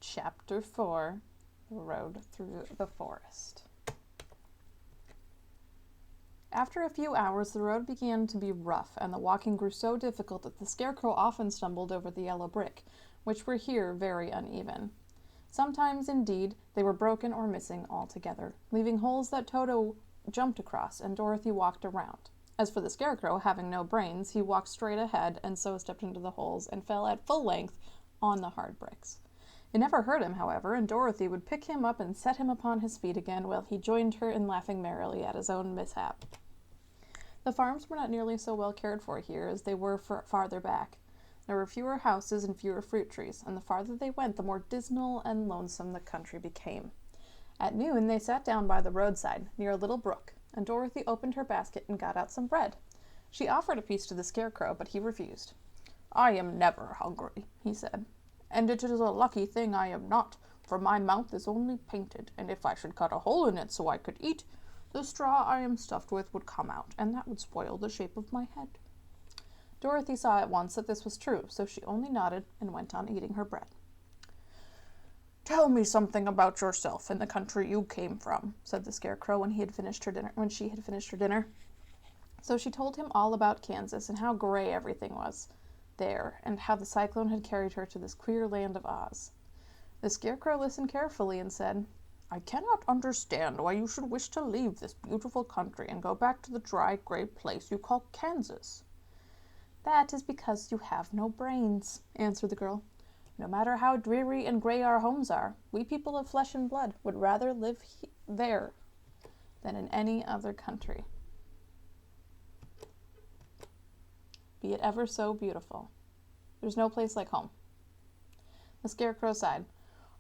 Chapter 4, The Road Through the Forest. After a few hours, the road began to be rough, and the walking grew so difficult that the Scarecrow often stumbled over the yellow brick, which were here very uneven. Sometimes, indeed, they were broken or missing altogether, leaving holes that Toto jumped across and Dorothy walked around. As for the Scarecrow, having no brains, he walked straight ahead and so stepped into the holes and fell at full length on the hard bricks. It never hurt him, however, and Dorothy would pick him up and set him upon his feet again while he joined her in laughing merrily at his own mishap. The farms were not nearly so well cared for here as they were farther back. There were fewer houses and fewer fruit trees, and the farther they went, the more dismal and lonesome the country became. At noon they sat down by the roadside, near a little brook, and Dorothy opened her basket and got out some bread. She offered a piece to the Scarecrow, but he refused. "I am never hungry," he said, "and it is a lucky thing I am not, for my mouth is only painted, and if I should cut a hole in it so I could eat, the straw I am stuffed with would come out, and that would spoil the shape of my head." Dorothy saw at once that this was true, so she only nodded and went on eating her bread. "Tell me something about yourself and the country you came from," said the Scarecrow when she had finished her dinner. So she told him all about Kansas and how gray everything was there, and how the cyclone had carried her to this queer land of Oz. The Scarecrow listened carefully and said, "I cannot understand why you should wish to leave this beautiful country and go back to the dry, gray place you call Kansas." "That is because you have no brains," answered the girl. "No matter how dreary and gray our homes are, we people of flesh and blood would rather live there than in any other country, be it ever so beautiful. There's no place like home." The Scarecrow sighed.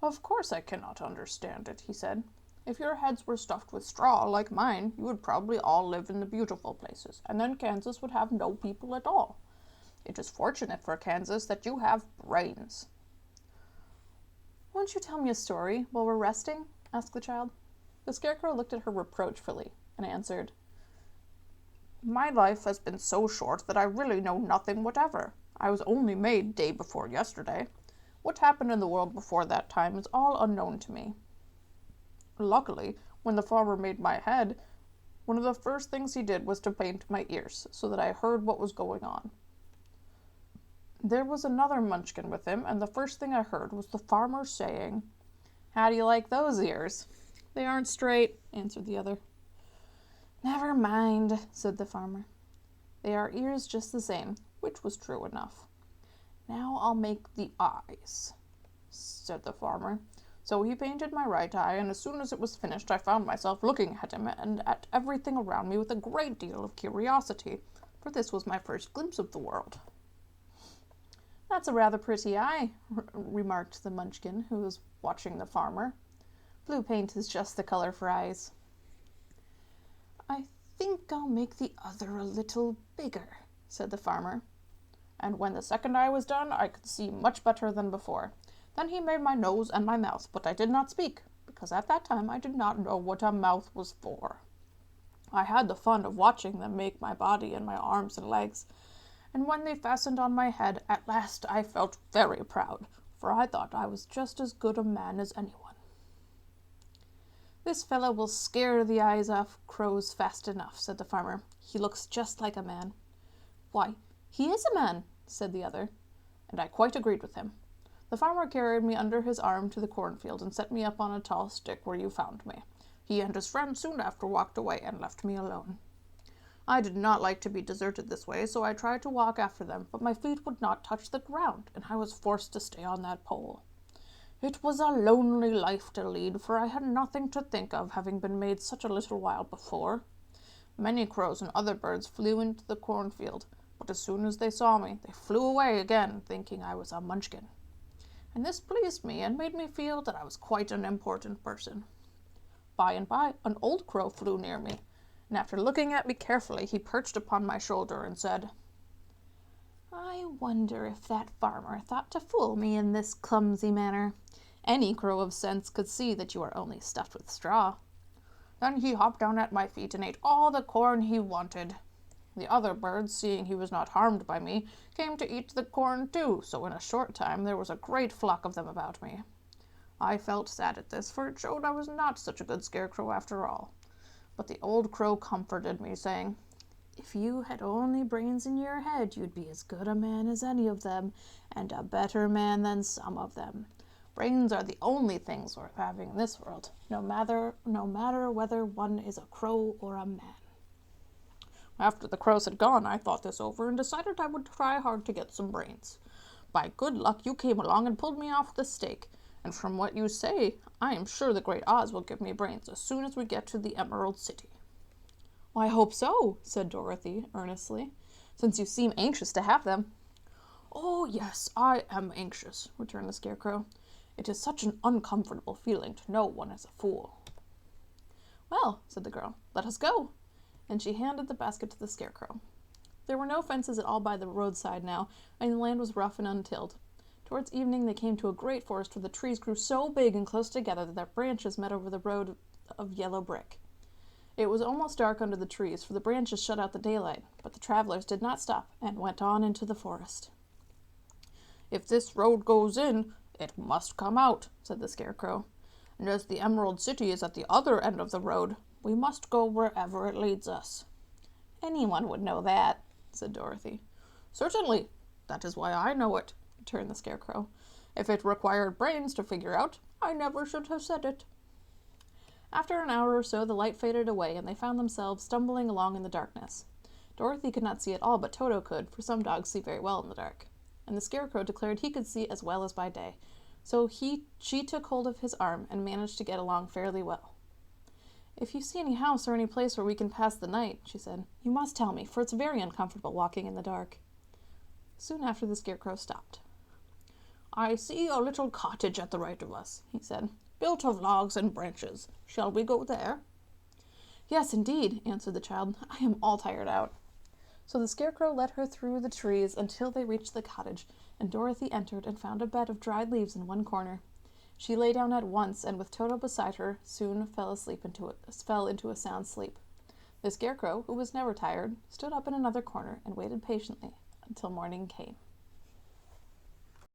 "Of course I cannot understand it," he said. "If your heads were stuffed with straw like mine, you would probably all live in the beautiful places, and then Kansas would have no people at all. It is fortunate for Kansas that you have brains." "Won't you tell me a story while we're resting?" asked the child. The Scarecrow looked at her reproachfully and answered, "My life has been so short that I really know nothing whatever. I was only made day before yesterday. What happened in the world before that time is all unknown to me. Luckily, when the farmer made my head, one of the first things he did was to paint my ears, so that I heard what was going on. There was another Munchkin with him, and the first thing I heard was the farmer saying, 'How do you like those ears?' 'They aren't straight,' answered the other. 'Never mind,' said the farmer. 'They are ears just the same,' which was true enough. 'Now I'll make the eyes,' said the farmer. So he painted my right eye, and as soon as it was finished I found myself looking at him and at everything around me with a great deal of curiosity, for this was my first glimpse of the world." "That's a rather pretty eye," remarked the Munchkin, who was watching the farmer. "Blue paint is just the color for eyes." "I think I'll make the other a little bigger," said the farmer. And when the second eye was done, I could see much better than before. Then he made my nose and my mouth, but I did not speak, because at that time I did not know what a mouth was for. I had the fun of watching them make my body and my arms and legs, and when they fastened on my head, at last I felt very proud, for I thought I was just as good a man as anyone." "This fellow will scare the eyes off crows fast enough," said the farmer. "He looks just like a man." "Why, he is a man," said the other, and I quite agreed with him. The farmer carried me under his arm to the cornfield and set me up on a tall stick where you found me. He and his friend soon after walked away and left me alone. I did not like to be deserted this way, so I tried to walk after them, but my feet would not touch the ground, and I was forced to stay on that pole. It was a lonely life to lead, for I had nothing to think of, having been made such a little while before. Many crows and other birds flew into the cornfield, but as soon as they saw me, they flew away again, thinking I was a Munchkin. And this pleased me and made me feel that I was quite an important person. By and by, an old crow flew near me, and after looking at me carefully, he perched upon my shoulder and said, "I wonder if that farmer thought to fool me in this clumsy manner. Any crow of sense could see that you are only stuffed with straw." Then he hopped down at my feet and ate all the corn he wanted. The other birds, seeing he was not harmed by me, came to eat the corn too, so in a short time there was a great flock of them about me. I felt sad at this, for it showed I was not such a good scarecrow after all. But the old crow comforted me, saying, "If you had only brains in your head, you'd be as good a man as any of them, and a better man than some of them. Brains are the only things worth having in this world, no matter whether one is a crow or a man." After the crows had gone, I thought this over and decided I would try hard to get some brains. By good luck, you came along and pulled me off with a stake, and from what you say, I am sure the Great Oz will give me brains as soon as we get to the Emerald City. "Well, I hope so," said Dorothy earnestly, "since you seem anxious to have them." "Oh, yes, I am anxious," returned the Scarecrow. "It is such an uncomfortable feeling to know one is a fool." "Well," said the girl, "let us go," and she handed the basket to the Scarecrow. There were no fences at all by the roadside now, and the land was rough and untilled. Towards evening they came to a great forest where the trees grew so big and close together that their branches met over the road of yellow brick. It was almost dark under the trees, for the branches shut out the daylight, but the travelers did not stop and went on into the forest. "If this road goes in, it must come out," said the Scarecrow. "And as the Emerald City is at the other end of the road, we must go wherever it leads us." "Anyone would know that," said Dorothy. "Certainly. That is why I know it," returned the Scarecrow. "If it required brains to figure out, I never should have said it." After an hour or so, the light faded away, and they found themselves stumbling along in the darkness. Dorothy could not see at all, but Toto could, for some dogs see very well in the dark. And the Scarecrow declared he could see as well as by day, so she took hold of his arm and managed to get along fairly well. "If you see any house or any place where we can pass the night," she said, "you must tell me, for it's very uncomfortable walking in the dark." Soon after, the Scarecrow stopped. "I see a little cottage at the right of us," he said, "built of logs and branches. Shall we go there?" "Yes, indeed," answered the child. "I am all tired out." So the Scarecrow led her through the trees until they reached the cottage, and Dorothy entered and found a bed of dried leaves in one corner. She lay down at once, and with Toto beside her, soon fell into a sound sleep. The Scarecrow, who was never tired, stood up in another corner and waited patiently until morning came.